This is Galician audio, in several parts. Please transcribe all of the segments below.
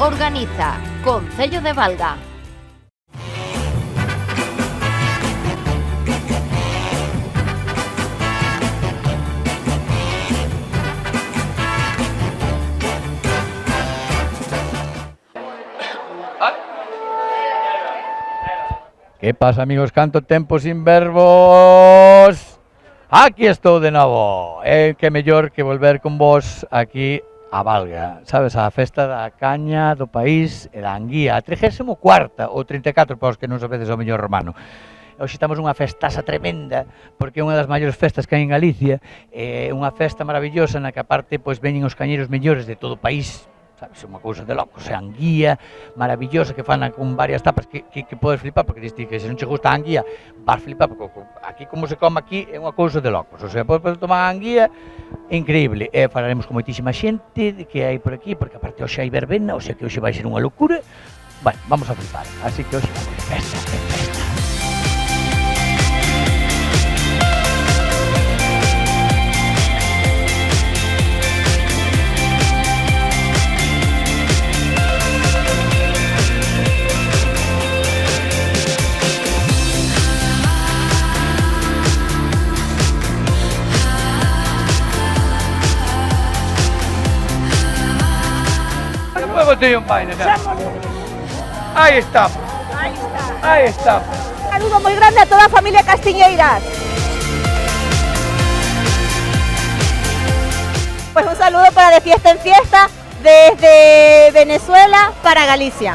Organiza Concello de Valga. Que pasa, amigos? Canto tempo sin verbos. Aquí estou de novo. Que mellor que volver con vos aquí a Valga. Sabes, a festa da caña do país e da anguía. A 34ª ou 34 para os que non sabedes o mellor romano. Hoxe estamos unha festaza tremenda, porque é unha das maiores festas que hai en Galicia. É unha festa maravillosa na que aparte pois veñen os cañeiros mellores de todo o país. Sabes, é unha cousa de locos, é anguía maravillosa que fan con varias tapas que podes flipar, porque diste que se non che gusta a anguía vas flipar, porque aquí como se come aquí é unha cousa de locos, o sea, podes tomar a anguía increíble, e falaremos con moitísima xente que hai por aquí, porque aparte hoxe hai verbena, o sea que hoxe vai ser unha locura. Bueno, vamos a flipar, así que hoxe vamos de festa, de festa. Ahí estamos. Ahí estamos. Un saludo muy grande a toda la familia Castiñeiras. Pues un saludo para De Fiesta en Fiesta desde Venezuela para Galicia.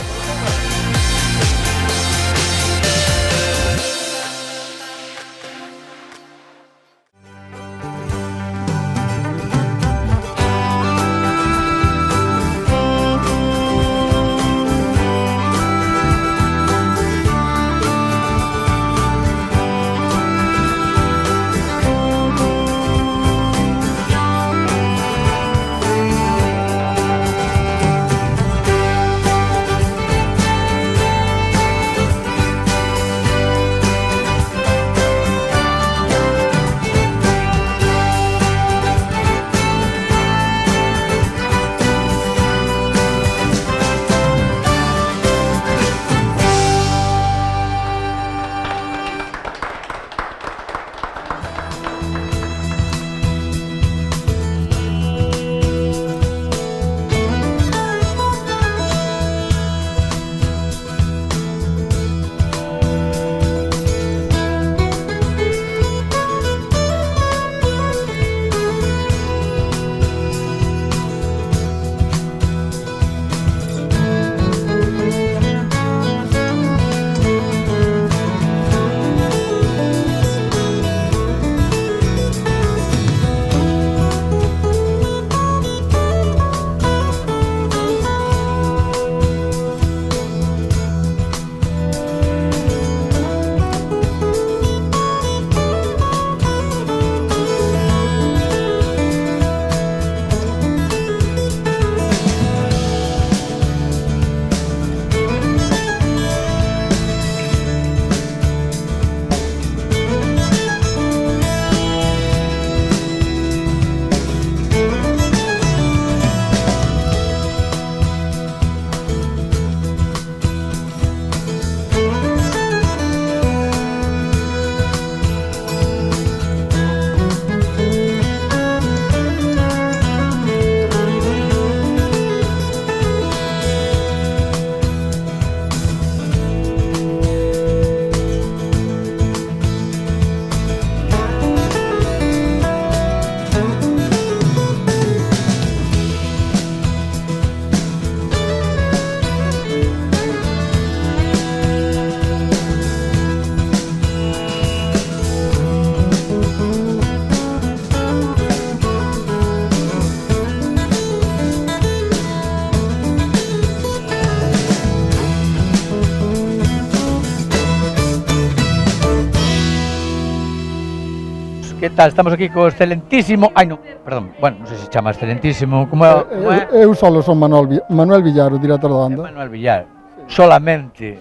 Que tal? Estamos aquí co excelentísimo... Ai, non, perdón, bueno, non sei se chama excelentísimo, como é? Eu solo son Manuel Villar, o director da banda. Manuel Villar. Solamente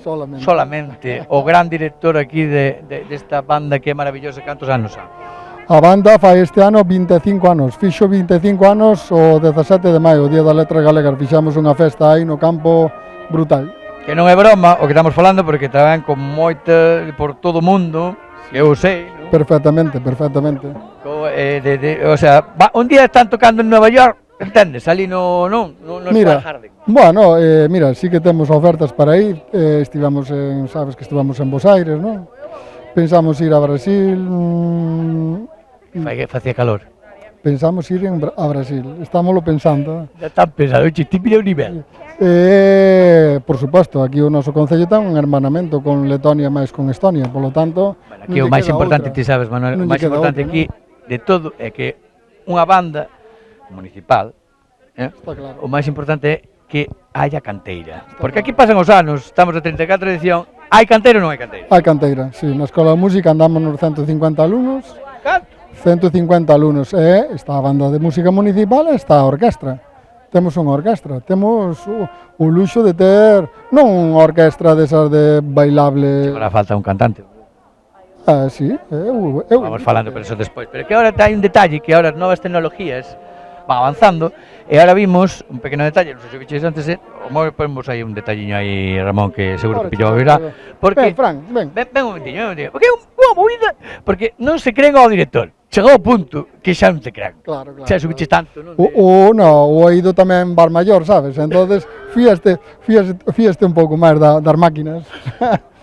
o gran director aquí desta banda que é maravillosa. Cantos anos ha? A banda fai este ano 25 anos, fixo 25 anos o 17 de maio, o Día das Letras Galegas, fixamos unha festa aí no campo brutal. Que non é broma o que estamos falando, porque traban con moita por todo o mundo, que eu sei, non? Perfectamente, perfectamente. O sea, un día están tocando en Nova York, entendes, ali no Mira, Square Garden. bueno, mira, sí que temos ofertas para ir, estivamos sabes que estivamos en Bos Aires, non? Pensamos ir a Brasil, Facía calor. pensamos ir a Brasil, estámoslo pensando. Ya están pensando, ti mira o nivel. Por suposto, aquí o noso concello ten un hermanamento con Letonia máis con Estonia, polo tanto, Bueno, aquí o máis importante, ti sabes, Manuel, o máis importante aquí de todo é que unha banda municipal, Está claro. o máis importante é que haya canteira. Porque aquí pasan os anos, estamos a 34 edición, hai canteira ou non hai canteira? Hai canteira, sí, na Escola de Música andamos nos 150 alumnos, Canto? 150 alumnos, está a banda de música municipal e está a orquestra. Temos unha orquestra, temos o luxo de ter, non unha orquestra desas de bailable. Agora falta un cantante. Sí, Vamos falando por eso despois, pero que ahora hai un detalle, que ahora as novas tecnologías van avanzando, e ahora vimos un pequeno detalle, non sei se viches antes, o móvil ponemos aí un detalliño aí, Ramón, que seguro que pillou a verá, porque... Fran, ven. Ven un momentinho, porque é unha movida, porque non se creen ao director, chegou ao punto que xa non se creen, Claro, claro. xa subiches tanto, non? O ido tamén bar maior, sabes? Entonces, fíaste un pouco máis das máquinas.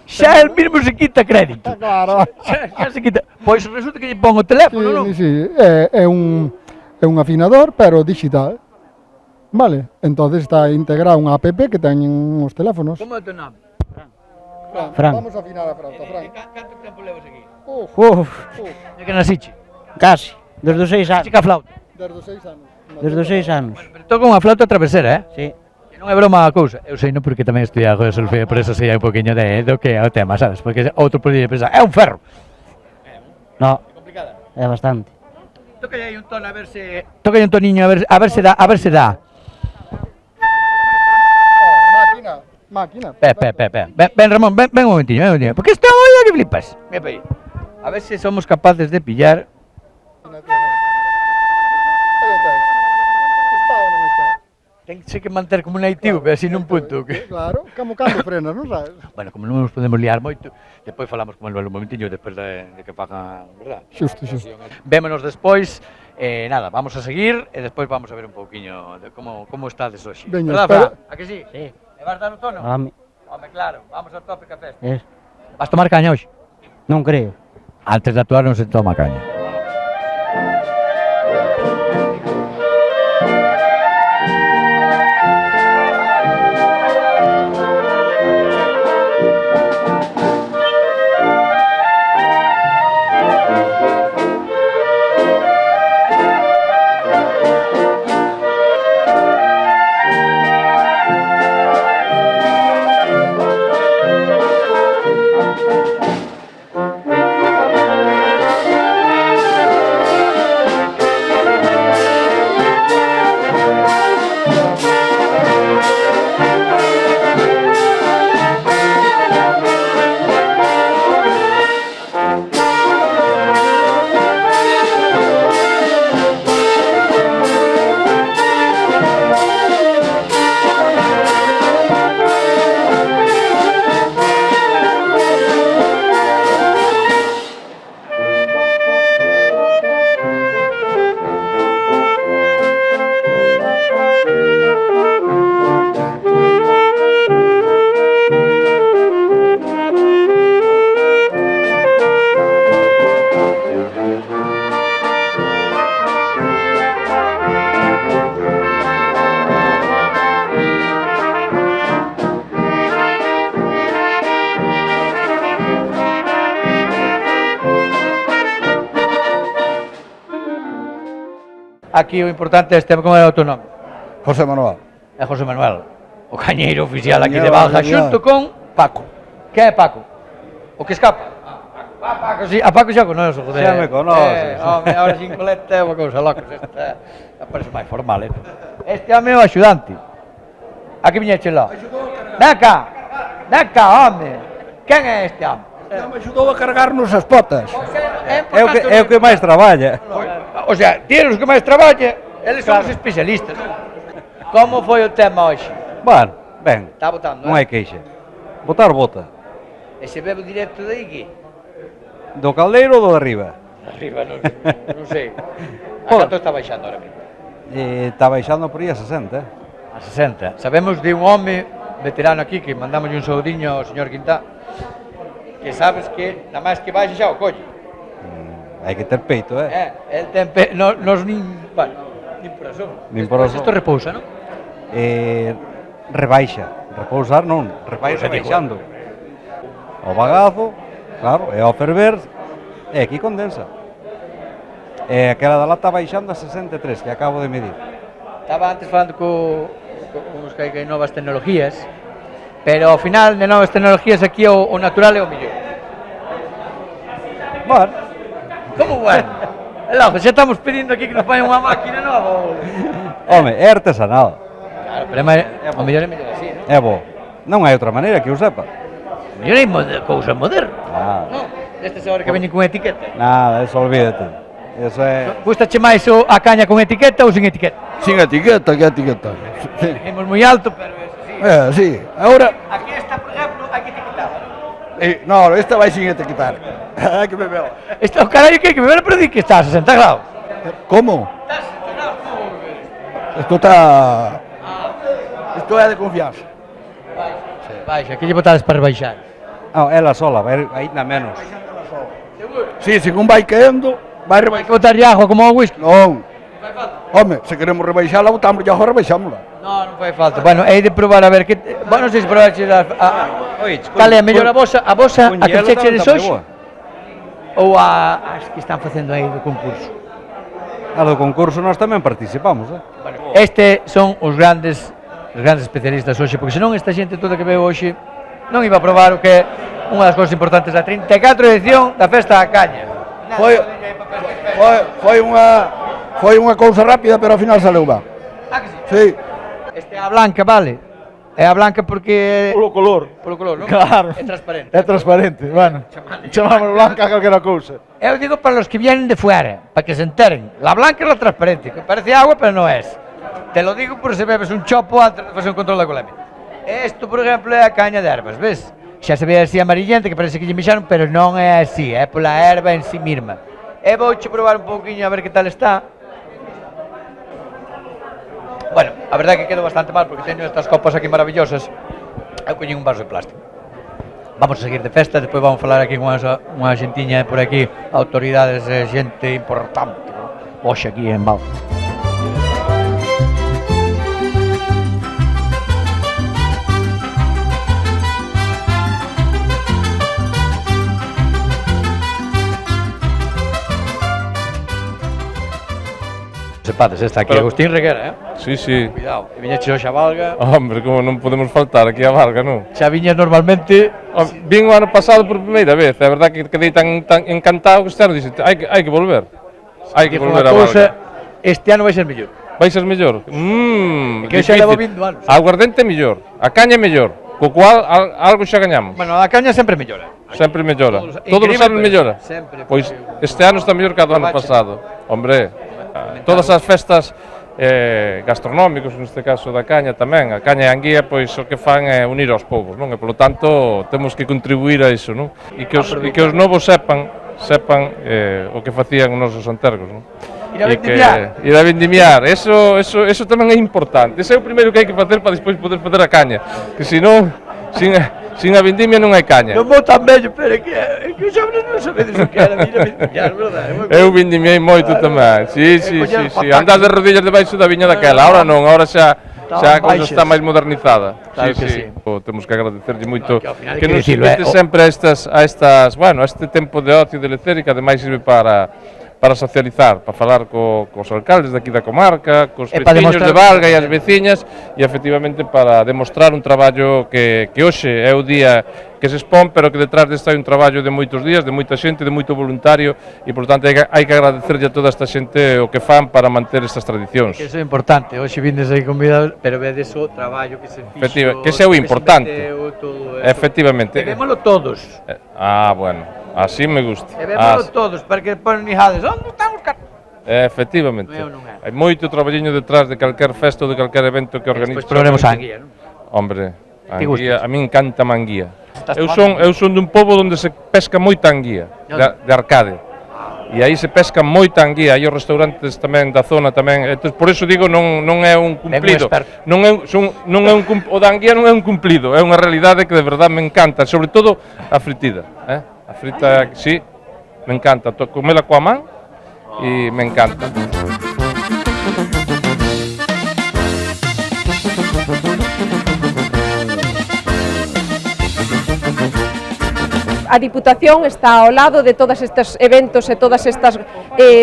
Xa el mismo se quita crédito, Claro. xa se quita, pois resulta que lle pon o teléfono, non? Sí, é un afinador, pero digital. Vale, entonces está integrado unha app que teñen os teléfonos. Como é o teu nome? Fran. Vamos a afinar a flauta, Fran. Canto tempo levas aquí? Uf, É que nasiche? casi, desde os 6 anos. Chica flauta. Desde os 6 anos. Desde os 6 anos. Pero toca unha flauta travesera, Sí. Que non é broma a cousa. Eu sei non porque tamén estudei algo de solfeo, por eso sei un poquinho do que é o tema, sabes? Porque outro podría pensar, é un ferro. No, É complicada. é bastante. Tócalle aí un tono a ver se... Tócalle un toniño a ver se dá, Máquina. Ven, Ramón, ven un momentiño, Porque esta olla que flipas. Mira para aí. A ver se somos capaces de pillar. Tense que manter como un ITV, así nun punto. Claro, como cando frenas, non sabes? Bueno, como non nos podemos liar moito, despois falamos con el un momentiño despois de que fagan, verdad? Xusto. Vémonos despois, nada, vamos a seguir e despois vamos a ver un pouquiño de como estades hoxe. Veña, Verdad, espera. Fran? A que sí? Sí. E vas dar o tono? Home, Claro, vamos ao tope café. es, Vas tomar caña hoxe? non creo. Antes de actuar non se toma caña. Aquí o importante é este, como é o teu nome? José Manuel. É José Manuel, o cañeiro oficial aquí de Cañeiro Balga, oficial. xunto con Paco. que é Paco? O que escapa? Paco, sí, a Paco xa conoce, joder. Xa me conoces. Home, ahora sin coleta é unha cousa locos, esta parece máis formal, Este home é o axudante. Aquí viñeche lá. Ven cá, home. Quen é este home? Me axudou a cargarnos as potas. É o que máis traballa. O sea, tiros que máis traballa, eles son os especialistas. Como foi o tema hoxe? Bueno, ben, Está votando, non hai queixa. Votar, vota. E se bebe directo de aquí? Do caldeiro ou do de arriba? Arriba, non sei. A Joder. canto está baixando ahora mismo? Está baixando por aí a 60, A 60. Sabemos de un home veterano aquí que mandamos un saudiño ao señor Quintá, que sabes que nada máis que baixe xa o colle. Hai que ter peito, El ten nos nin, bueno, nin por asomo. Nin por Despois asomo. Isto repousa, non? Rebaixa. Repousar non, vai Repousa, digo, rebaixando. O bagazo, claro, e ao ferver, e aquí condensa. E aquela da lata baixando a 63, que acabo de medir. Estaba antes falando con os que hai novas tecnologías, pero ao final de novas tecnologías aquí o natural é o millón. Bueno, Como bueno? E logo, xa estamos pedindo aquí que nos poñan unha máquina nova. home, é artesanal. Claro, pero o mellor é mellor así, non? É bo. Non hai outra maneira que o sepa. O mellor é cousa moderna. Nada, Non, destes agora que veñen con etiqueta. nada, eso olvídate. Eso é... Gustache máis a caña con etiqueta ou sin etiqueta? Sin etiqueta, que etiqueta. Sí. Dijimos moi alto, pero é así. Sí. Ahora, Aquí esta, por exemplo, hai que etiquetarla, non? no, esta vai sin etiquetar. Hai que bebela. Esta, o carallo que hai que beber, pero di que está a 60 graus. Como? Está a 60 graus, como vou beber? Isto está... Isto é de confianza. Baixa, que lle botades para rebaixar? ela sola, vai aínda menos. Sí, según vai caendo, vai Hai que rebaixar. botarlle agua como ao whisky? Non. Home, se queremos rebaixala, botamos ya agora, rebaixámola. Non fai falta. Bueno, hei de probar a ver que... Bueno, non sei se probarche cal é a mellor a vosa a que chechedes hoxe ou as que están facendo aí do concurso. A do concurso nós tamén participamos, Bueno, son os grandes especialistas hoxe, porque senón esta xente toda que veo hoxe non iba a probar o que é unha das cousas importantes da 34 edición da Festa da Caña. Foi unha cousa rápida, pero ao final saleu ben. Ah, que sí? Sí. Este é a blanca, vale? É a blanca porque... Polo color. Polo color, non? Claro. É transparente. É transparente, bueno. Chamamos blanca a calquera cousa. Eu digo para los que vienen de fuera, para que se enteren. La blanca es la transparente, que parece agua, pero no es. Te lo digo por si bebes un chopo antes de hacer un control de colemia. Esto, por ejemplo, é a caña de ervas, ves? Xa se ve así amarillenta, que parece que lle mexaron, pero non é así, é pola erva en sí mesma. E vouche probar un pouquiño a ver que tal está. Bueno, a verdade é que quedo bastante mal porque teño estas copas aquí maravillosas. Eu coñín un vaso de plástico. Vamos a seguir de festa, despois vamos falar aquí con unha xentiña por aquí, autoridades e xente importante, hoxe aquí en Val. Sepades, esta aquí, Pero- Agustín Reguera, Sí, sí. Cuidado, e viñeches hoxe a Valga, Hombre, como non podemos faltar aquí a Varga, non? xa viñas normalmente, Vin o ano pasado por primeira vez, é verdad que quedei tan encantado que este ano dixe, hai que volver. Hai que digo volver unha a cousa, Varga. este ano vai ser mellor. Vai ser mellor? Que xa levo vindo anos. A aguardente é mellor, a caña é mellor, co cual algo xa gañamos. Bueno, a caña sempre mellora. Sempre mellora. Todos- Todos os increíble, anos pero mellora. sempre, Pois porque este ano está mellor que a do ano Probache. pasado. Hombre, todas as festas gastronómicos, neste caso da caña tamén. A caña e a anguía, pois o que fan é unir aos povos, non? E polo tanto temos que contribuir a iso, non? E que os novos sepan o que facían os nosos antergos, non? Ir a vendimiar. Ir a vendimiar, eso tamén é importante. Ese é o primeiro que hai que facer para despois poder facer a caña, que senón sin a vendimia non hai caña. Non vou tan bello, pero é que os xóvenes non sabedes o que era vir a vendimiar, verdade? Eu vindimiei moito tamén. Sí. Andas de rodillas debaixo da viña daquela. Ahora non, ahora xa a cousa baixas. está máis modernizada. Claro que sí. Temos que agradecerlle moito Que ao final hai que que nos dicilo, invite sempre a este tempo de ocio de lecer e que ademais sirve para socializar, para falar cos alcaldes daqui da comarca, cos E para veciños demostrar- de Valga e as veciñas e efectivamente para demostrar un traballo que hoxe é o día que se expón, pero que detrás deste hai un traballo de moitos días, de moita xente, de moito voluntario, e, por tanto, hai que agradecerlle a toda esta xente o que fan para manter estas tradicións. Que iso é importante, hoxe vindes aí convidados, pero vedes o traballo que se fixo, Que ese é o importante. Efectivamente. E vémolo todos. Bueno, así me gusta. E vémolo todos, porque ponen hijades, onde están os cartos? Efectivamente. Non é. Hai moito traballiño detrás de calquer festa ou de calquer evento que organiza. Despois probaremos a anguía, non? Hombre, a Ti anguía, gustas? a mí encanta a anguía. Estás Eu son dun pobo onde se pesca moita anguía, de Arcade. E aí se pesca moita anguía, hai os restaurantes tamén da zona tamén, entón, por eso digo non é un cumplido, o da anguía non é un cumplido, é unha realidade que de verdade me encanta, sobre todo a fritida, a frita, sí, me encanta, comela coa man e me encanta. A Diputación está ao lado de todos estes eventos e todas estas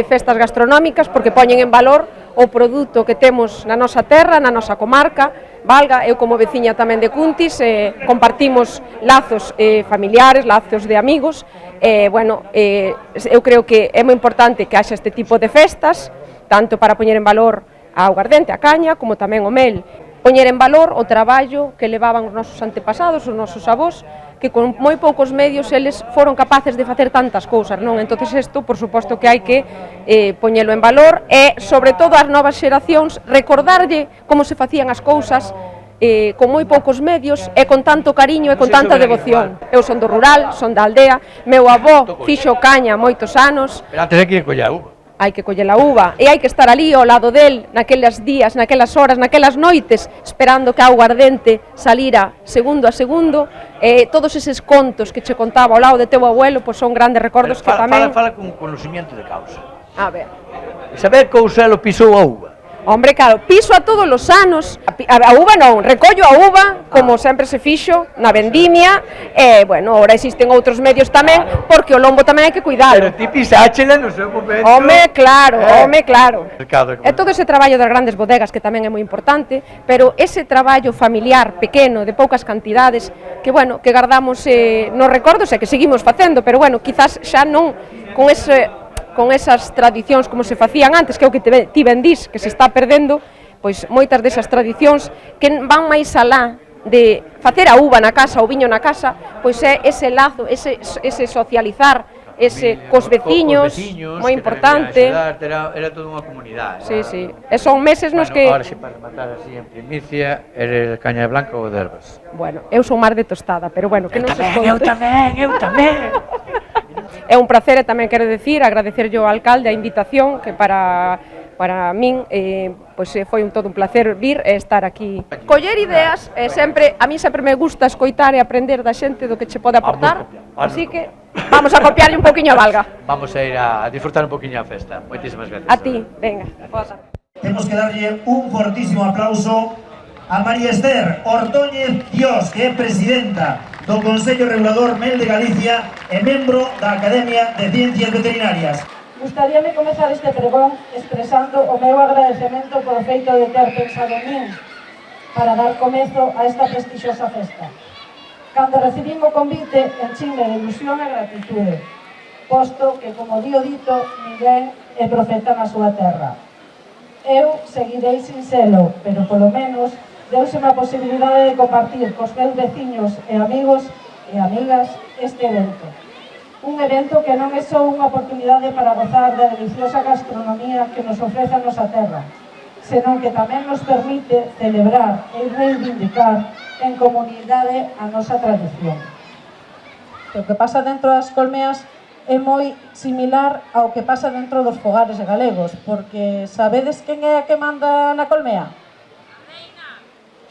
festas gastronómicas porque poñen en valor o produto que temos na nosa terra, na nosa comarca, Valga. Eu como veciña tamén de Cuntis compartimos lazos familiares, lazos de amigos, eu creo que é moi importante que haxa este tipo de festas, tanto para poñer en valor a aguardente, a caña, como tamén o mel, poñer en valor o traballo que levaban os nosos antepasados, os nosos avós, que con moi poucos medios eles foron capaces de facer tantas cousas, non? Entonces isto, por suposto que hai que poñelo en valor e, sobre todo, as novas xeracións, recordarlle como se facían as cousas con moi poucos medios e con tanto cariño e con tanta devoción. Eu son do rural, son da aldea, meu avó fixo caña moitos anos. Pero antes hai que ir coller a uva. Hai que coller a uva e hai que estar ali ao lado del naqueles días, naquelas horas, naquelas noites, esperando que a aguardente salira segundo a segundo. Todos eses contos que che contaba ao lado de teu abuelo, pois son grandes recordos que tamén... Fala con conocimiento de causa. A ver. Saber que o Xelo pisou a uva. Hombre, claro, piso a todos os anos, a uva non, recollo a uva, como sempre se fixo, na vendimia, e, bueno, ahora existen outros medios tamén, porque o lombo tamén hai que cuidalo. Pero ti pisáchela no seu momento. Home, claro, home, claro. E todo ese traballo das grandes bodegas, que tamén é moi importante, pero ese traballo familiar, pequeno, de poucas cantidades, que, bueno, que guardamos nos recordos e que seguimos facendo, pero, bueno, quizás xa non con esas tradicións como se facían antes, que é o que ti ben dís, que se está perdendo, pois moitas desas tradicións que van máis alá de facer a uva na casa, o viño na casa, pois é ese lazo, ese socializar, cos veciños, moi importante. Era toda unha comunidade. Sí, sí, e son meses nos que... Ahora, se para matar así en primicia, eres caña blanca ou de herbas? Bueno, eu son máis de tostada, pero bueno, que non se esconde. Eu tamén. É un placer e tamén quero decir, agradecerlle ao alcalde a invitación, que para min pois foi todo un placer vir e estar aquí. Coller ideas, a mí sempre me gusta escoitar e aprender da xente do que che pode aportar, así que vamos a copiarlle un poquinho a Valga. Vamos a ir a disfrutar un poquinho a festa. Moitísimas gracias. A ti, venga. Temos que darlle un fortísimo aplauso a María Esther Ordóñez Dios, que é presidenta do Consello Regulador Mel de Galicia e membro da Academia de Ciencias Veterinarias. Gustaríame comezar este pregón expresando o meu agradecemento polo feito de ter pensado en min para dar comezo a esta prestixiosa festa. Cando recibín o convite, enchime de ilusión e gratitude, posto que, como di o dito, ninguén é profeta na súa terra. Eu seguirei sin selo, pero polo menos deuseme a posibilidade de compartir cos meus veciños e amigos e amigas este evento. Un evento que non é só unha oportunidade para gozar da deliciosa gastronomía que nos ofrece a nosa terra, senón que tamén nos permite celebrar e reivindicar en comunidade a nosa tradición. O que pasa dentro das colmeas é moi similar ao que pasa dentro dos fogares galegos, porque sabedes quen é a que manda na colmea?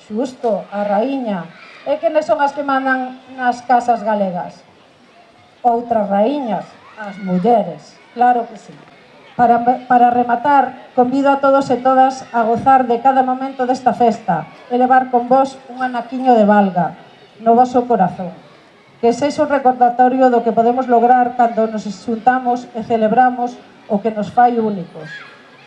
Xusto, a raíña. E quenes son as que mandan nas casas galegas? Outras raíñas, as mulleres, claro que sí. Para rematar, convido a todos e todas a gozar de cada momento desta festa e levar con vos un anaquiño de Valga no voso corazón. Que sexa un recordatorio do que podemos lograr cando nos xuntamos e celebramos o que nos fai únicos.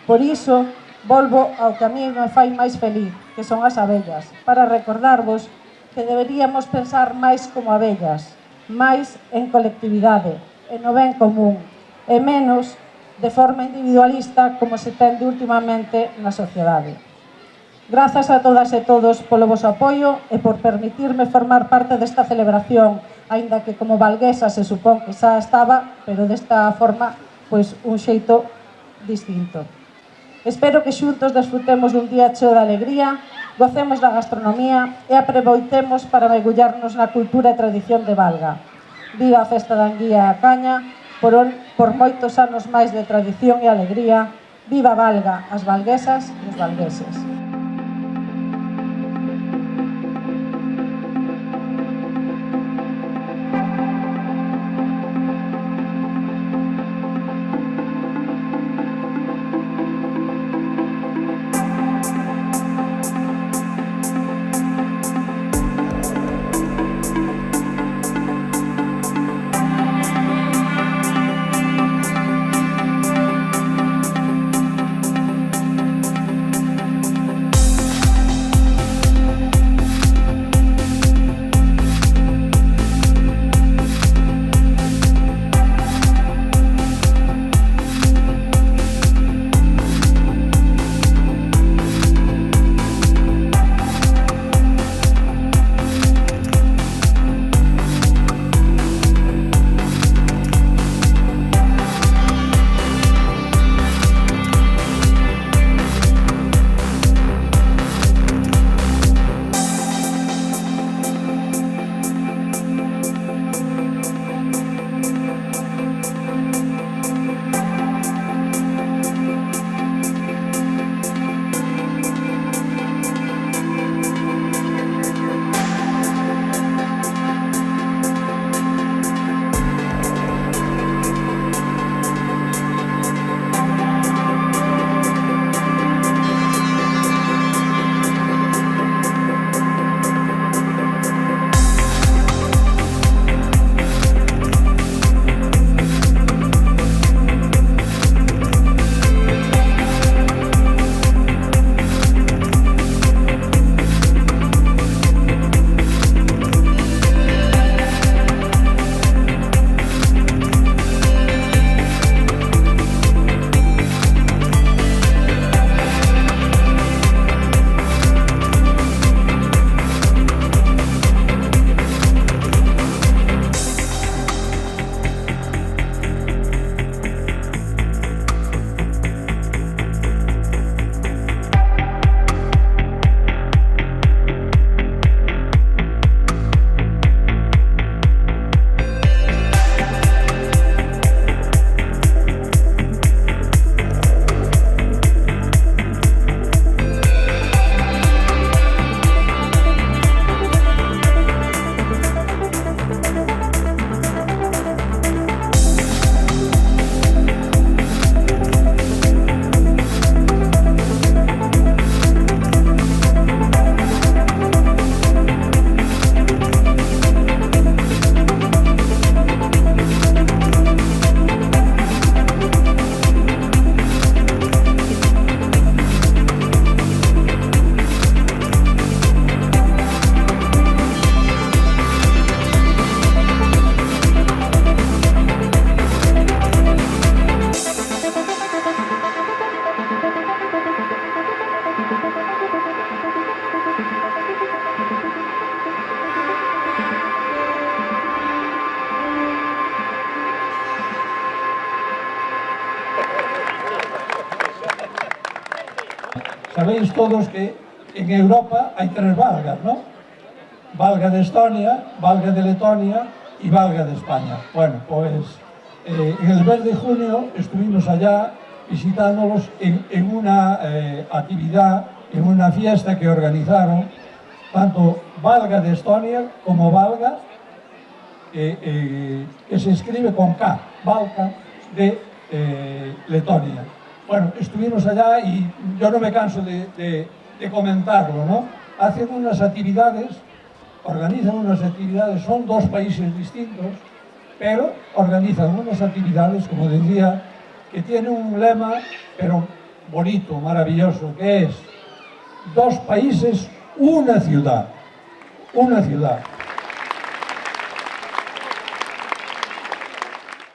Por iso, volvo ao que a mí me fai máis feliz, que son as abellas, para recordarvos que deberíamos pensar máis como abellas, máis en colectividade, e no ben común, e menos de forma individualista como se tende últimamente na sociedade. Grazas a todas e todos polo voso apoio e por permitirme formar parte desta celebración, aínda que como valguesa se supón que xa estaba, pero desta forma, pois un xeito distinto. Espero que xuntos desfrutemos dun día cheo de alegría, gocemos da gastronomía e aproveitemos para mergullarnos na cultura e tradición de Valga. Viva a festa da Anguía e a Caña, por moitos anos máis de tradición e alegría. Viva Valga, as valguesas e os valgueses. Sabéis todos que en Europa hay tres Valgas, ¿no? Valga de Estonia, Valga de Letonia y Valga de España. Bueno, pues en el mes de junio estuvimos allá visitándolos en una actividad, en una fiesta que organizaron tanto Valga de Estonia como Valga, que se escribe con K, Valga de Letonia. Bueno, estuvimos allá y yo no me canso de comentarlo, ¿no? Hacen unas actividades, organizan unas actividades, son dos países distintos, pero organizan unas actividades, como decía, que tienen un lema, pero bonito, maravilloso, que es dos países, una ciudad. una ciudad.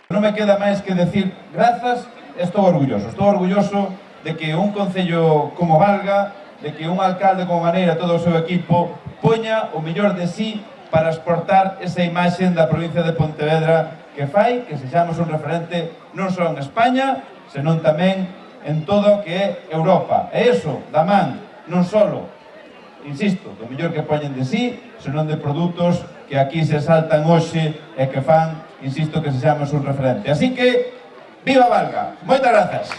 Non me queda máis que decir grazas, estou orgulloso de que un concello como Valga, de que un alcalde como Maneira, todo o seu equipo, poña o mellor de sí para exportar esa imaxe da provincia de Pontevedra que fai que sexamos un referente non só en España, senón tamén en todo o que é Europa. E iso, da man, non só, insisto, do mellor que poñen de sí, senón de produtos que aquí se saltan hoxe e que fan, insisto, que sexamos un referente. Así que, viva Valga! Moitas grazas!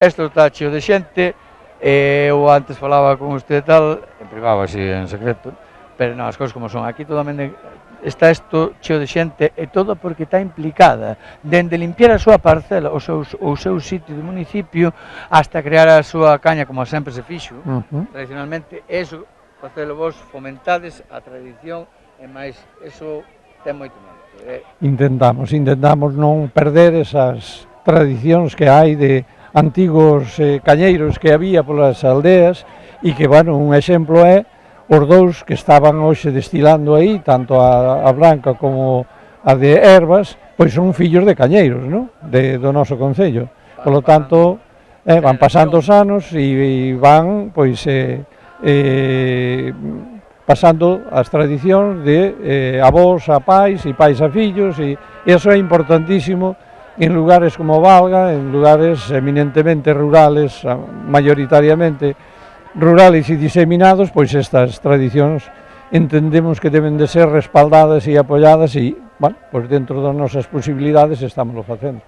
Isto está cheo de xente, eu antes falaba con usted e tal, en privado, así, en secreto, pero non, as cousas como son. Aquí totalmente está isto cheo de xente e todo porque está implicada, dende limpiar a súa parcela, o seu sitio de municipio, hasta crear a súa caña, como sempre se fixo, tradicionalmente, eso, facelo vos, fomentades a tradición, e máis, eso ten moito mérito. Intentamos non perder esas tradicións que hai de antigos cañeiros que había polas aldeas e que, bueno, un exemplo é os dous que estaban hoxe destilando aí, tanto a branca como a de ervas, pois son fillos de cañeiros, non? Do noso concello. Por lo tanto, van pasando os anos e van, pois, pasando as tradicións de avós a pais e pais a fillos, e iso é importantísimo en lugares como Valga, en lugares eminentemente rurales, mayoritariamente rurales e diseminados, pois estas tradicións entendemos que deben de ser respaldadas e apoiadas e, bueno, pois dentro das nosas posibilidades estamos facendo.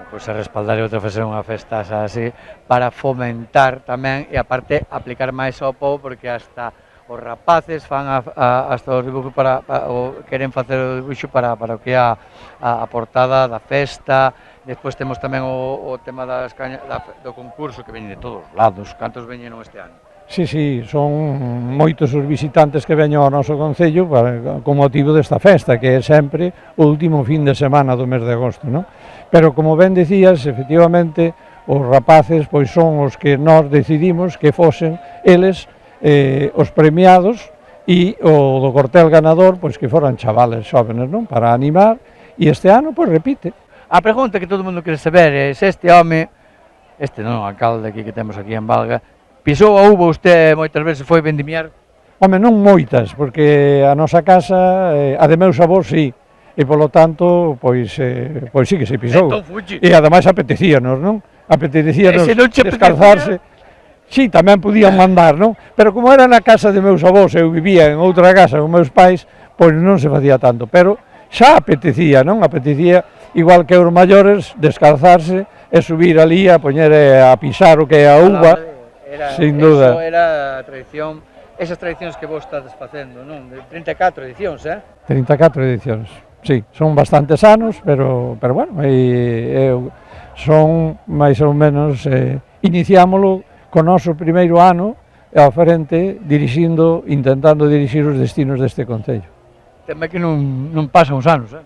Pois a respaldar e outra facer unha festa así para fomentar tamén e aparte aplicar máis ao povo, porque hasta os rapaces fan hasta os dibujos queren facer o dibuixo para o que é a portada da festa. Despois temos tamén o tema das cañas, do concurso que veñen de todos os lados. Cantos veñeron este ano? Sí, son moitos os visitantes que veñen ao noso concello con motivo desta festa, que é sempre o último fin de semana do mes de agosto, non? Pero como ben dicías, efectivamente, os rapaces pois son os que nós decidimos que fosen eles os premiados e o do cortel ganador, pois que foran chavales xóvenes, non? Para animar, e este ano, pois repite. A pregunta que todo o mundo quere saber é se este home, este non, o alcalde que temos aquí en Valga, pisou a uva usted moitas veces, foi vendimiar? Home, non moitas, porque a nosa casa, a de meus avós, sí, e polo tanto, pois sí que se pisou. E ademais apetecíanos, non? Apetecíanos descalzarse. Sí, tamén podían mandar, non? Pero como era na casa de meus avós, eu vivía en outra casa con meus pais, pois non se facía tanto, pero xa apetecía, non? Apetecía, igual que os maiores, descalzarse e subir ali a poñer a pisar o que é a uva, sin duda. Eso era a tradición, esas tradicións que vos estades facendo, non? 34 edicións, 34 edicións, sí, son bastantes anos, pero bueno, son máis ou menos, iniciámolo co noso primeiro ano ao frente, intentando dirixir os destinos deste concello. Tamén que non pasan os anos,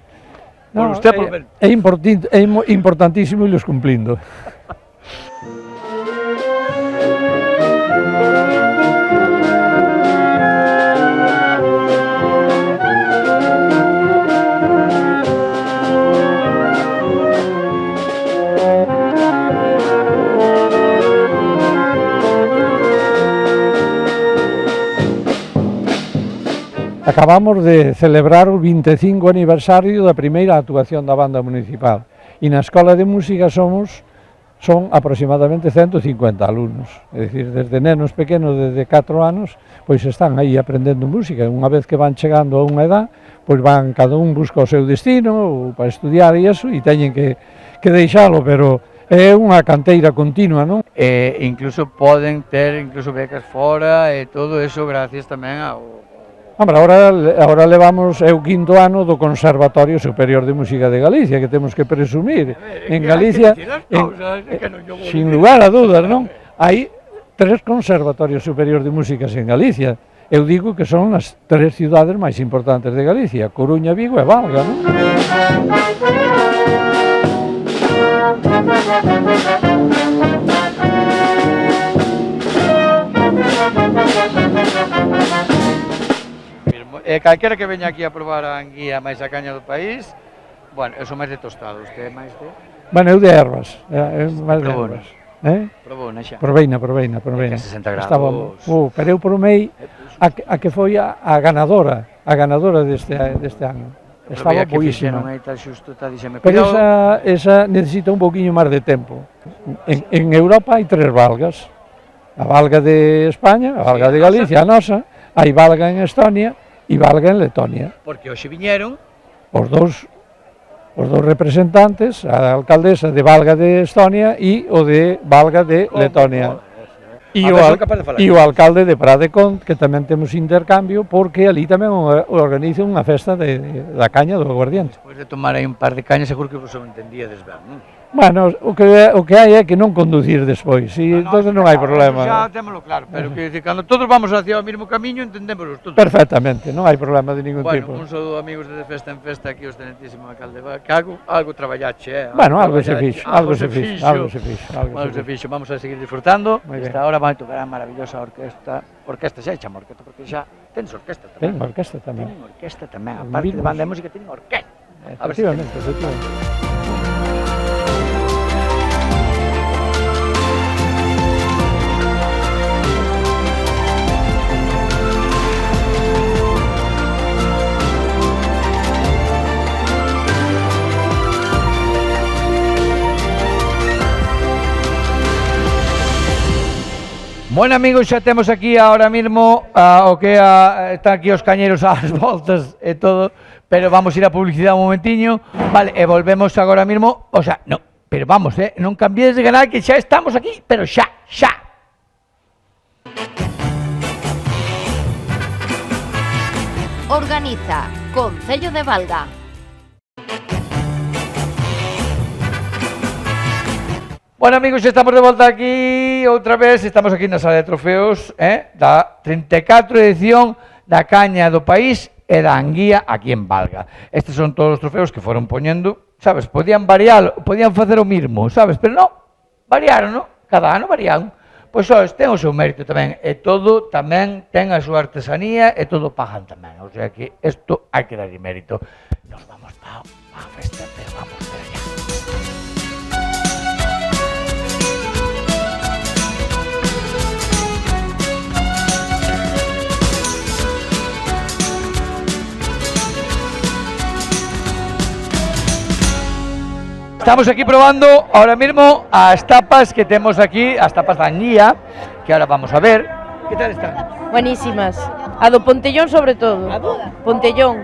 Non, é importantísimo irlos cumplindo. Acabamos de celebrar o 25 aniversario da primeira actuación da banda municipal e na Escola de Música son aproximadamente 150 alumnos, é dicir, desde nenos pequenos, desde 4 anos, pois están aí aprendendo música. Unha vez que van chegando a unha edad, pois van, cada un busca o seu destino para estudiar e iso, e teñen que deixalo, pero é unha canteira continua, non? Incluso poden ter becas fora e todo eso gracias tamén ao... Hombre, agora levamos o 5º ano do Conservatorio Superior de Música de Galicia, que temos que presumir. En Galicia, sin lugar a dudas, non? Hai 3 Conservatorios Superiores de Música en Galicia. Eu digo que son as 3 cidades máis importantes de Galicia, Coruña, Vigo e Valga, non? mesmo. E calquera que veña aquí a probar a anguía máis a caña do país, bueno, eu son máis de tostado, usted é máis de... Bueno, eu de ervas, máis de Probona. ervas. Probona xa. Proveina. Que 60 grados. Pero eu promei a que foi a ganadora deste ano. Estaba boísima. Pero esa necesita un pouquiño máis de tempo. En Europa hai 3 valgas. A valga de España, a valga de Galicia, a nosa, hai valga en Estonia e valga en Letonia. Porque hoxe viñeron Os dous representantes, a alcaldesa de valga de Estonia e o de valga de Letonia. E o alcalde de Pradecont, que tamén temos intercambio, porque ali tamén organiza unha festa da caña do aguardiente. Despois de tomar aí un par de cañas, seguro que vos o entendíades ben, non? Bueno, o que hai é que non conducir despois, e entón non hai problema. Xa témolo claro, pero que dicir, cando todos vamos hacia o mesmo camiño, entendémonos todos. Perfectamente, non hai problema de ningún tipo. Bueno, un saúdo amigos de Festa en Festa aquí, o excelentísimo alcalde, que algo traballache, Bueno, algo se fixo. Vamos a seguir disfrutando. Esta hora vai tocar a maravillosa orquesta xa chama orquesta, porque xa tens orquesta tamén. Ten orquesta tamén. Ten orquesta tamén, a parte de banda de música, ten orquesta. Efectivamente. Bueno, amigos, xa temos aquí ahora mismo o que está aquí os cañeros ás voltas e todo, pero vamos ir a publicidade un momentiño, vale, e volvemos agora mismo, o sea, no, pero vamos, non cambies de canal que xa estamos aquí, pero xa. Organiza Concello de Valga. Bueno, amigos, xa estamos de volta aquí outra vez, estamos aquí na sala de trofeos da 34 edición da caña do país e da anguía aquí en Valga. Estes son todos os trofeos que foron poñendo, sabes, podían variar, podían facer o mismo, sabes, pero non, variaron, non? Cada ano variaron. Pois ten o seu mérito tamén, e todo tamén ten a súa artesanía e todo pagan tamén, o sea que isto hai que darlle mérito. Nos vamos pa a festa, pero vamos para allá. Estamos aquí probando ahora mismo as tapas que temos aquí, as tapas da anguía, que ahora vamos a ver. Que tal están? Buenísimas. A do Pontellón sobre todo. A do? Pontellón.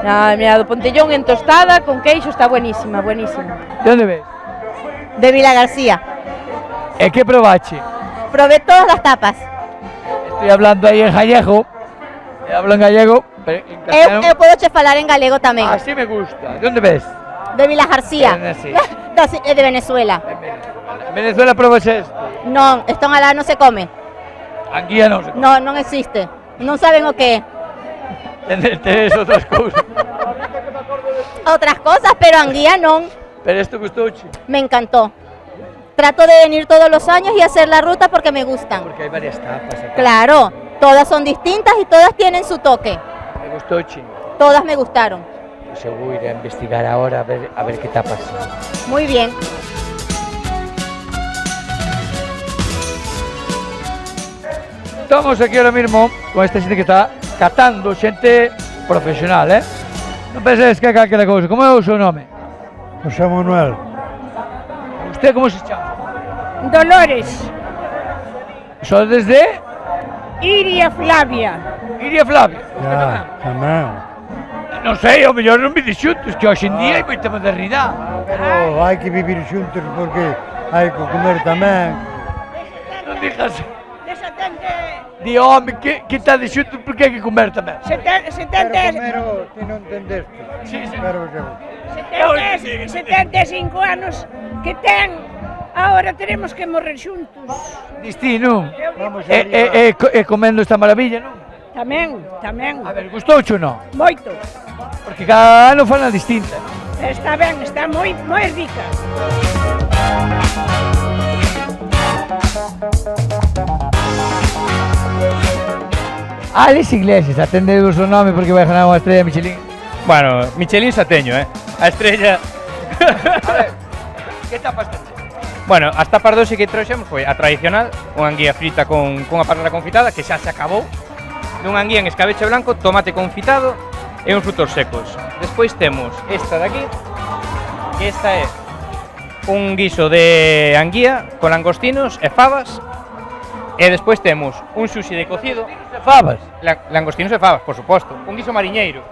A do Pontellón en tostada con queixo está buenísima, buenísima. De onde ves? De Vila García. E que probache? Probé todas las tapas. Estoy hablando aí en gallego. Hablo en gallego, pero en castellano. Eu podo che falar en galego tamén. Así me gusta. De onde ves? De Vila García. De Venezuela. En Venezuela probas esto? Non, esto en alá non se come. Anguía non se come? Non existe. Non saben o que é. Tenes outras cousas. Outras cosas, pero anguía non. Pero esto gustouche? Me encantó. Trato de venir todos los años y hacer la ruta porque me gustan. Porque hay varias tapas. Claro, todas son distintas y todas tienen su toque. ¿Te gustouche? Todas me gustaron. Pues voy a ir a investigar ahora a ver qué tapas. Muy bien. Estamos aquí ahora mismo con esta xente que está catando, xente profesional, Non penses que é calquera cousa. Como é o seu nome? José Manuel. ¿Usted cómo se chama? Dolores. ¿Son desde? Iria Flavia. Iria Flavia? Tamén. Non sei, o mellor non vive xuntos, que hoxe en día hai moita modernidade. Pero hai que vivir xuntos porque hai que comer tamén. Non dixas. Di, home, que está de xuntos porque hai que comer tamén. Pero comer, ti non entendeste. Sí. Pero 75 anos que ten, agora teremos que morrer xuntos. Distí, non? E comendo esta maravilla, non? Tamén. A ver, gustouche ou non? Moito. Porque cada ano falan distinta, non? Está ben, está moi rica. Alex Iglesias, atende o seu nome porque vai ganar unha estrella Michelin. Bueno, Michelin xa teño, A estrella... A ver, que tapas teñes? Bueno, as tapas dos que trouxemos foi a tradicional, unha anguía frita con a patata confitada, que xa se acabou, dunha anguía en escabeche blanco, tomate confitado e uns frutos secos. Despois temos esta de aquí, que esta é un guiso de anguía con langostinos e fabas. E despois temos un sushi de cocido. Fabas? Langostinos e fabas, por suposto. Un guiso mariñeiro.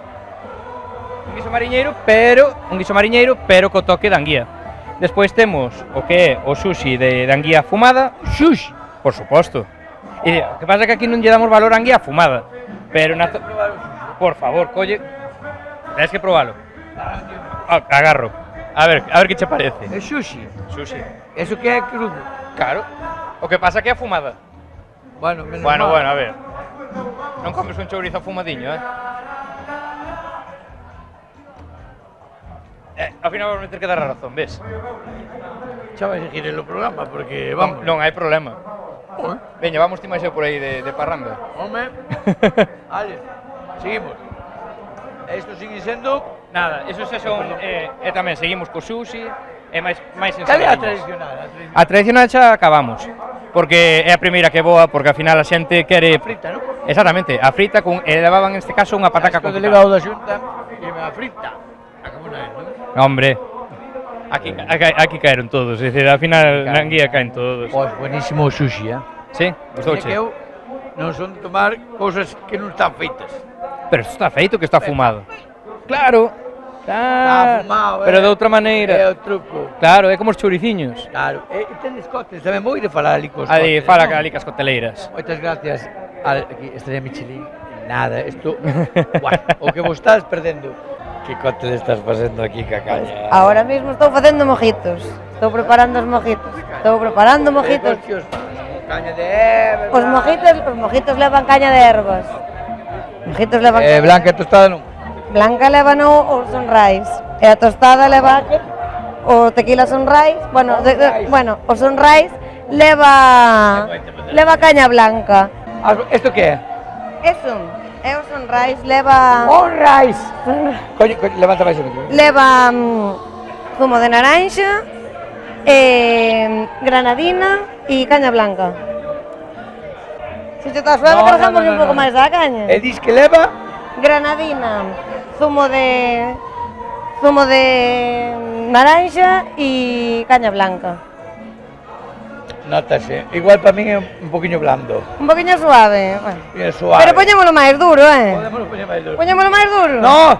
Un guiso mariñeiro, pero co toque de anguía. Despois temos o que é o sushi de anguía fumada. Sushi? Por suposto. E o que pasa é que aquí non lle damos valor a anguía fumada. Pero por favor, colle. Tens que probalo. Agarro. A ver que che parece. É sushi? Sushi. Eso que é crudo? Claro. O que pasa é que é fumada. Bueno, a ver. Non comes un chourizo fumadiño, Ao final vamos ter que dar a razón, ves? Xa vai seguir el programa, porque vamos. Non hai problema. Veña, vamos ti máis eu por aí de parranda. Home. Ale, seguimos. Isto sigue sendo... Nada, eso xa son... E tamén seguimos co sushi, e máis Cal é a ensaladiñas. tradicional? A tradicional xa acabamos, porque é a primeira que boa, porque ao final a xente quere... Frita, non? Exactamente, a frita, e levaban neste caso unha pataca O confitada. delegado da Xunta e a frita. Acabou na non? Hombre, aquí caeron todos, é dicir, ao final na anguía caen todos. Pois, buenísimo o sushi, Sí, gustouche. Que eu non son de tomar cousas que non están feitas. Pero isto está feito, que está fumado. Claro. Está fumado, Pero de outra maneira. É o truco. Claro, é como os chouriciños. Claro, e tendes cotes, tamén moi de falar ali cos Ali, cotes. fala non? ali cas coteleiras. Moitas gracias. Aquí, estrella Michelin. Nada, isto... o que vos estás perdendo. Que cóctel estás facendo aquí, cacaña? Ahora mismo estou facendo mojitos. Estou preparando os mojitos. Estou preparando mojitos. Caña de ervas. Os mojitos levan caña de ervas. Mojitos levan Blanca e tostada non? Blanca leva no o sunrise. E a tostada leva o tequila sunrise. Bueno, o sunrise leva caña blanca. Isto que é? É o sunrise, leva... Sunrise! Coño, levanta máis o micro. Leva zumo de naranja, granadina e caña blanca. Se te está suave, cargamos un pouco máis da caña. E dis que leva? Granadina, zumo de naranja e caña blanca. Notase. Igual para min é un poquinho blando. Un poquinho suave. Bueno. É suave. Pero poñémolo máis duro, Podémoslo poñer máis duro. Poñémolo máis duro. No.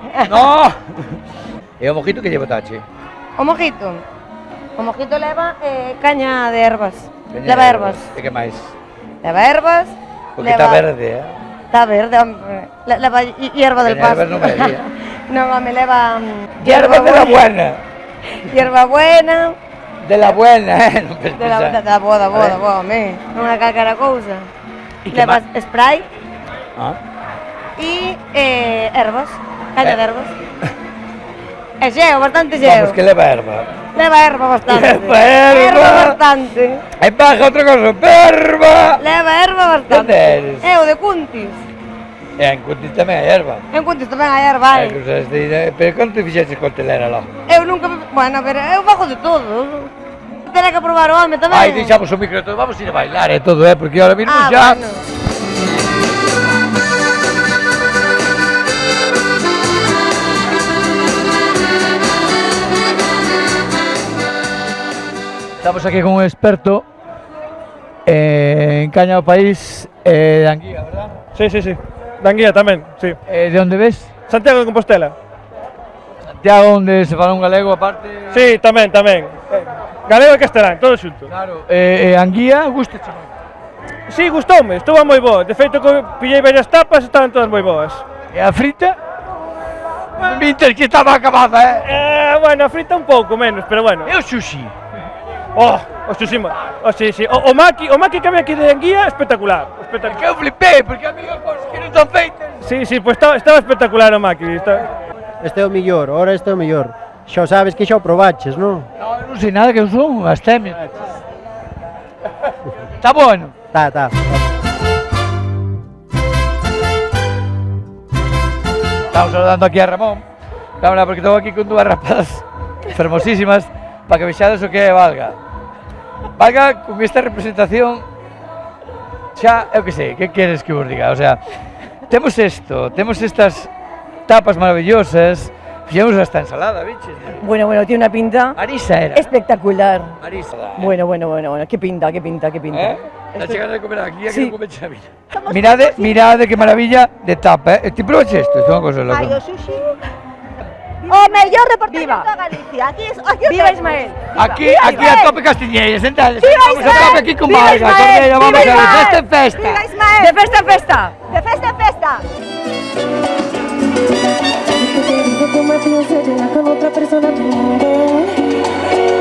E o mojito que lle botache? O mojito leva caña de ervas. Leva ervas. E que máis? Leva ervas. Porque está verde, Está verde, hombre. Leva hierba del pasto. Hierbas non me día. Non, me leva... Hierba de la buena. Hierba buena. De la buena, non Da boa, home. Non é calquera cousa. Leva spray. E ervas. Caña de ervas. E xeo, bastante xeo. Vamos, que leva erva. Leva erva bastante. Leva erva bastante. E baja outra cosa, erva. Leva erva bastante. Onde eres? É o de Cuntis. E en Cuntis tamén hai erva. En Cuntis tamén hai erva, Pero canto fixeches cotelera lá? Eu nunca... Bueno, pero eu fago de todo. Terá que probar o home tamén. Ai, deixamos o micro e todo, vamos ir a bailar e todo, porque ahora mismo xa... Bueno. Estamos aquí con un experto en caña do país de anguía, verdad? Sí. De anguía tamén, sí. De onde ves? Santiago de Compostela. Santiago, onde se fala un galego aparte? Sí, tamén. Galego e castelán, todo xunto. Claro. Anguía, gustache moito? Sí, gustoume, estuvo moi boa. De feito, pillei varias tapas e estaban todas moi boas. E a frita? Vintes que estaba acabada, Bueno, a frita un pouco menos, pero bueno. E o sushi? O sushi, sí. O maki que había aquí de anguía, espectacular. Que eu flipei, porque a mí as cosas que non están feitas. Sí, pues estaba espectacular o maki. Este é o mellor, ora este é o mellor. Xa sabes que xa o probaches, non? Non sei nada, que eu son astemio. Está bueno. Tá. Estamos saludando aquí a Ramón, cámara, porque estou aquí con dúas rapazas fermosísimas para que vexades o que é Valga. Valga, con esta representación, xa, eu que sei, que queres que vos diga? O sea, temos isto, temos estas tapas maravillosas, fixemos hasta ensalada, biches. Bueno, tiene una pinta Marisa era. espectacular. Marisa. Bueno, qué pinta. Está chegando a comer aquí, aquí non come chavilla. Mirade que maravilla de tapa, Ti probas isto? Isto é unha cosa loca. Ay, o sushi. O mellor departamento de Galicia. Aquí ¡Viva Ismael! Aquí a tope Castiñeira, sentades. ¡Viva Vamos a Ismael! tope aquí con ¡Viva Valga, Ismael! Cordero, vamos a ¡Viva ver, Ismael! festa en festa. ¡Viva Ismael! ¡De festa en festa! De festa en festa. Como se llena con otra persona también.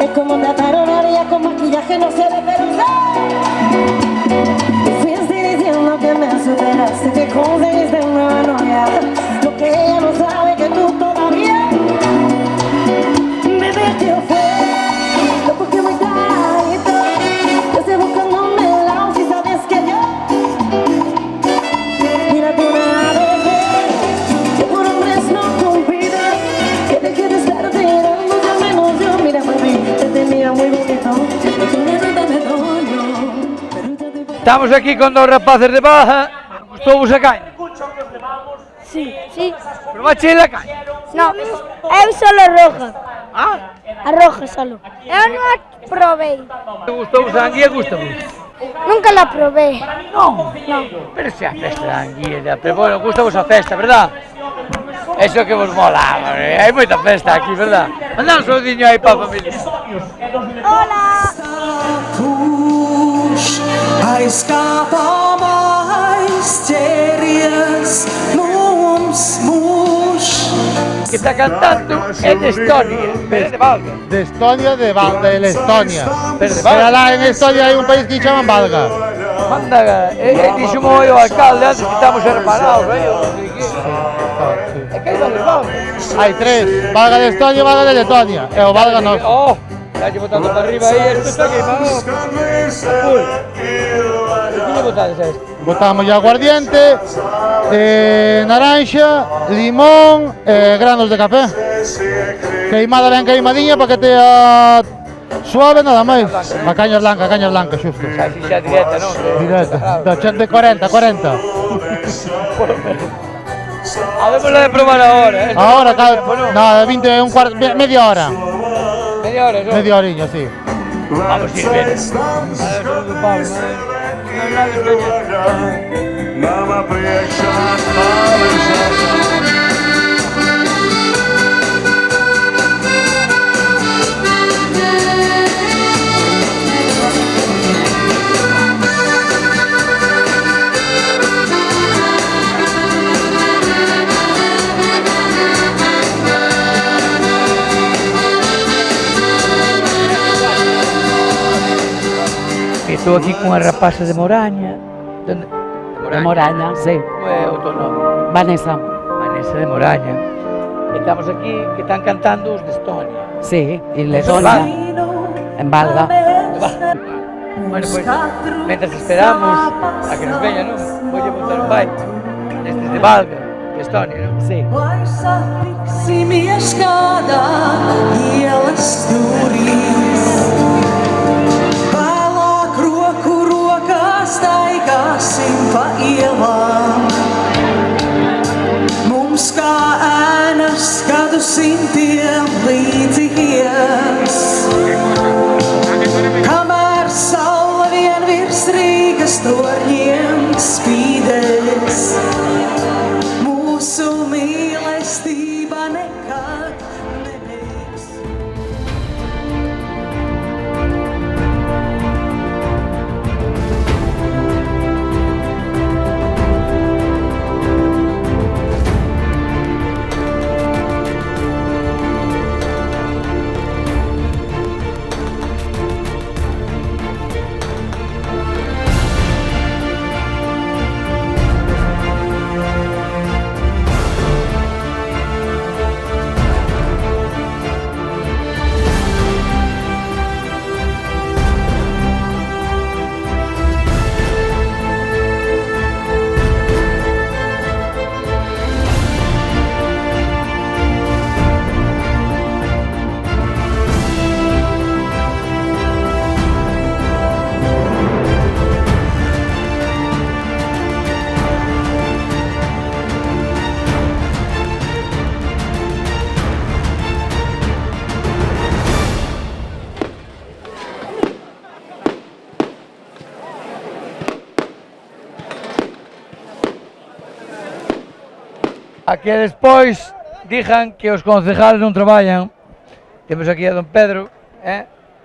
Es como tratar una vida con maquillaje, no se ve, pero sé. Fuiste diciendo que me superaste, que conseguiste una novia. Lo que ella no sabe que tú todavía me metió fue. No porque me caído, yo estoy buscándome el lado si sabes que yo. Mira tú una vez que por hombres no compite, que te quieres estar tirando ya menos yo. Mira mami, te tenía muy bonito, pero tú me Estamos aquí con dos rapaces de Baja. Gustou a caña? Sí. Probache a caña? No, eu solo roja. A roja solo. Eu non a probei. Gustou a anguía, gustamos. Nunca la probé. Non? No. Pero se a festa da anguía, pero bueno, gustamos a festa, verdad? Eso que vos mola, hai moita festa aquí, verdad? Anda un saludiño aí para a familia. Hola. A escapa mais terias mums mus. Que está cantando é de Estonia, pero é de Valga. De Estonia, de Estonia. Pero de Pero Valga. lá en Estonia hai un país que chaman Valga. Manda, dixo moi o alcalde antes que estamos reparados, É que hai varios Valgas. Hai tres, Valga de Estonia e Valga de Letonia. E o Valga noso. Oh, está botando para arriba aí, isto está queimado. Full. Que lle botades a isto? Botamos aguardiente, naranja, limón e granos de café. Queimada ben queimadinha para que tea suave nada máis. A caña blanca, xusto. Xa directa, non? Directa, de 40. Habémosla de probar agora, Ahora, nada, 20, media hora. Media hora, non? Media horiña, sí. Vamos a ir bien. Estou aquí con a rapaza de Moraña. De Moraña, sí. Como é o teu nome? Vanessa. Vanessa de Moraña. Estamos aquí que están cantando os de Estonia. Sí, en Letonia. En Valga. Bueno, pues, mientras esperamos a que nos veñan, non? Vou botar un baile. Este es de Valga, de Estonia, non? Sí. Si minha escada e elas durīs. Vēlāk roku rokā staigāsim pa ielām. Mums kā ēnas gadu simtiem līdzi ies. Kamēr saule vien virs Rīgas torņiem spīdēs. Mūsu mīlestība nekad nebeigs. a que despois dixan que os concejales non traballan. Temos aquí a don Pedro,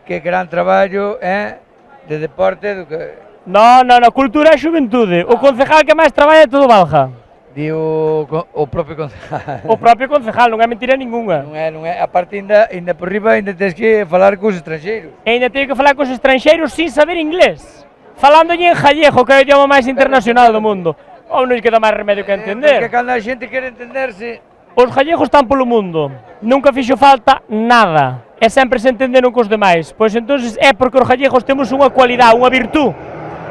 que gran traballo de deporte do que... No, cultura e xuventude. O concejal que máis traballa é todo Valga. Di o propio concejal. O propio concejal, non é mentira ninguna. Non é. A parte, ainda por riba, ainda tens que falar cos estranxeiros. E ainda teño que falar cos estranxeiros sin saber inglés. Falándolle en gallego, que é o idioma máis internacional do mundo. Ou non queda máis remedio que entender. Porque cando a xente quere entenderse... Os gallegos están polo mundo. Nunca fixo falta nada. E sempre se entenderon cos demais. Pois entonces é porque os gallegos temos unha cualidade, unha virtud.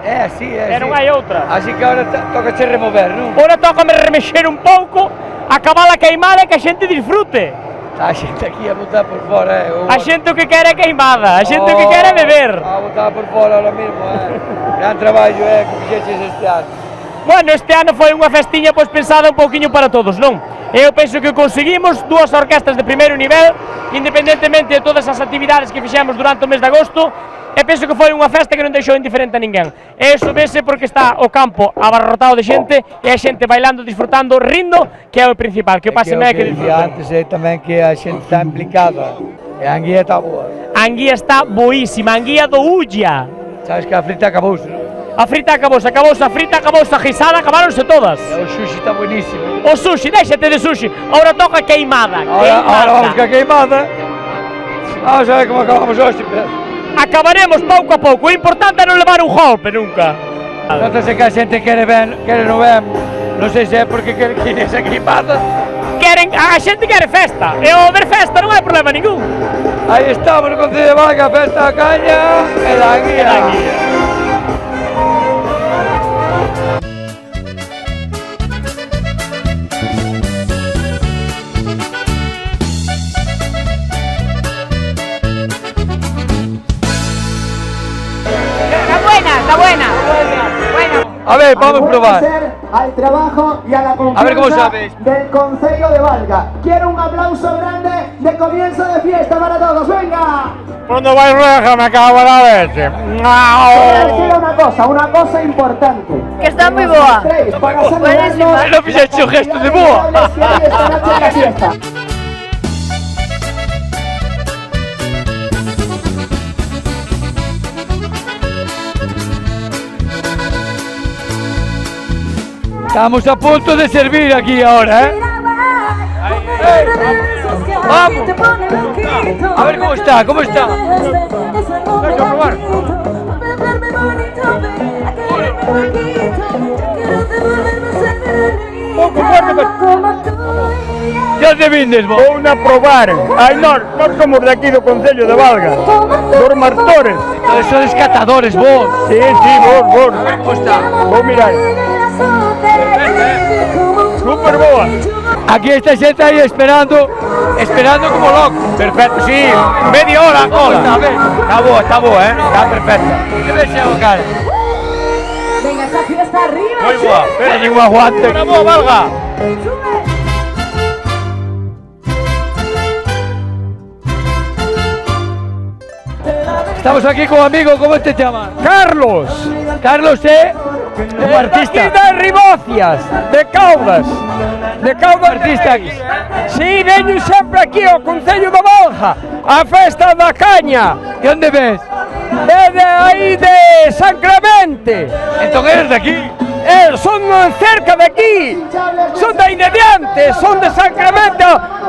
É así, é así. E non hai outra. Así que agora toca che remover, non? Ora toca me remexer un pouco, acabar a queimada e que a xente disfrute. A xente aquí a botar por fora, A xente o que quere é queimada, a xente o que quere é beber. A botar por fora ahora mismo, Gran traballo, que fixeches este ano. Bueno, este ano foi unha festiña pois pensada un pouquiño para todos, non? Eu penso que conseguimos dúas orquestas de primeiro nivel, independentemente de todas as actividades que fixemos durante o mes de agosto, e penso que foi unha festa que non deixou indiferente a ninguén. E iso vese porque está o campo abarrotado de xente e a xente bailando, disfrutando, rindo, que é o principal, que o pase me é que disfruten. Antes é tamén que a xente está implicada, e a anguía está boa. A anguía está boísima, a anguía do Ulla. Sabes que a frita acabouse, non? A frita acabouse, a frita acabouse, a guisada, acabaronse todas. O sushi está buenísimo. O sushi, déxate de sushi. Ahora toca queimada. Ahora vamos ca queimada. Vamos a ver como acabamos hoxe, acabaremos pouco a pouco, o importante é non levar un golpe nunca. Notase que a xente quere non ben, non sei se é porque quere esa queimada. A xente quere festa, e ao ver festa non hai problema ningún. Aí estamos no Concello de Valga, a festa da caña e da anguía. Está buena. A ver, vamos a probar. Al trabajo y a la confianza a ver cómo sabes. Del Concello de Valga. Quiero un aplauso grande de comienzo de fiesta para todos. ¡Venga! Cuando vais reja me cago en la leche. Una cosa importante. Que está muy boa. Buenísima. No fixeche o gesto de boa. Esta noche en la fiesta. Estamos a punto de servir aquí ahora, Vamos. A ver cómo está, Deja probar. Pouco fuerte, Ya te vindes, vos. Vou a probar. Ai, nós somos de aquí do Concello de Valga, dos Martores. Sois catadores, vos. Sí, vos. ¿Cómo está? Vou mirar. Super boa. Aquí está xente aí esperando como loco. Perfecto, sí, media hora. Está boa, está perfecta. Que vexe o cara. Venga, esa fiesta arriba. Moi boa, teñen un aguante. Una boa, Valga. Estamos aquí con un amigo, ¿cómo te llamas? Carlos. Carlos, un artista. De Ribocias, de Caudas artista aquí. Sí, veño sempre aquí ao Concello de Valga, a festa da caña. De onde ves? De aí de San Clemente. Entón eres de aquí? Son cerca de aquí, son de aí de diante, son de San Clemente,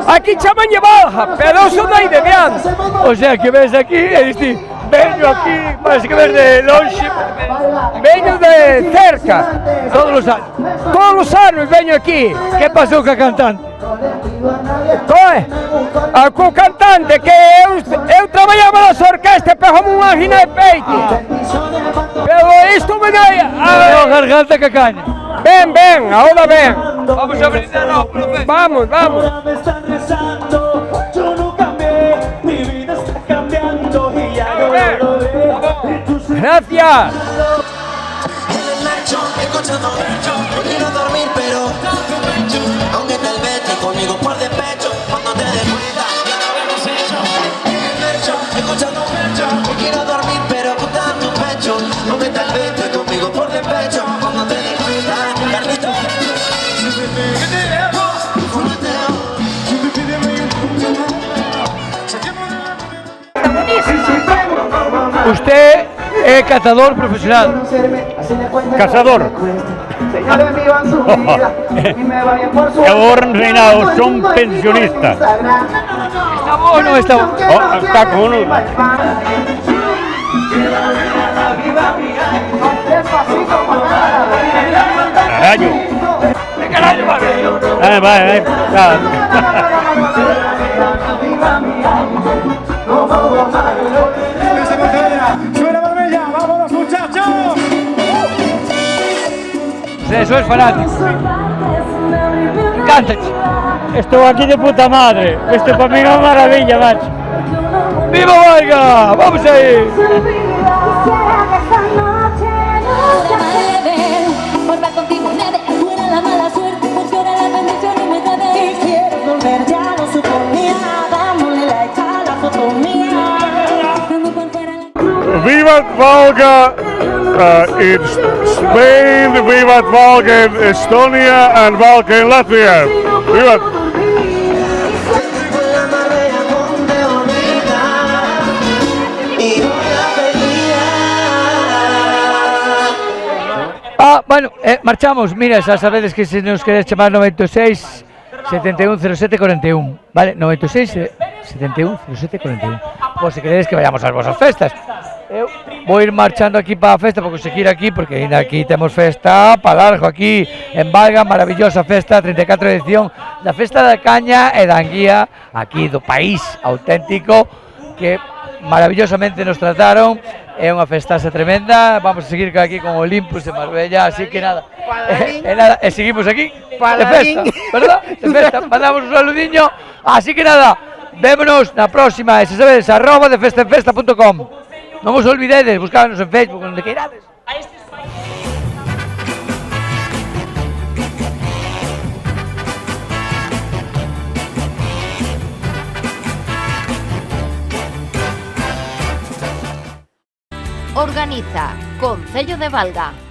aquí chamanlle Valga, pero son de aí de diante. O sea, que ves aquí e diste, veño aquí, parece que ves de longe. Veño de cerca. Todos os anos? Todos os anos veño aquí. Que pasou ca cantante? Co cantante, que eu traballaba nas orquestas, pegamos unha angina de peito. Pero isto me dai a garganta que caña. Ben, ahora ben. Vamos a brindar ao profe. Vamos. Gracias. Quiero dormir, pero aunque tal vez te conmigo por despecho, cuando te des cuenta ya lo hemos hecho. Escuchando pecho, quiero dormir, pero ocultar tu pecho, aunque tal vez te conmigo por despecho, cuando te des cuenta, Carlito. Usted é cazador profesional. Cazador. Agora reinado, son pensionista. Está bo ou non está bo? Está con uno. Carallo. Carallo, vai. ¡Suena Marbella! ¡Vámonos, muchachos! Eso es fanático. Encántate. Estou aquí de puta madre. Isto para mí é unha maravilla, macho. ¡Viva Valga! ¡Vamos ahí! Viva Valga in Spain, Viva Valga in Estonia and Valga in Latvia. Viva! Bueno, marchamos. Mira, xa sabedes que se nos queres chamar 96 71 07 41, vale? 96 71 07 41. Pois se queredes que vayamos ás vosas festas. Eu vou ir marchando aquí para a festa, porque seguir aquí, porque ainda aquí temos festa para largo aquí en Valga, maravillosa festa, 34 edición da Festa da Caña e da Anguía, aquí do país auténtico, que maravillosamente nos trataron. É unha festaza tremenda. Vamos a seguir aquí con Olympus de Marbella, así que nada, e seguimos aquí de festa, verdad? De festa, mandamos un saludiño, así que nada, vémonos na próxima, e se sabedes, @defestaenfesta.com. Non os olvidedes, buscábanos en Facebook, onde queirades. Organiza Concello de Valga.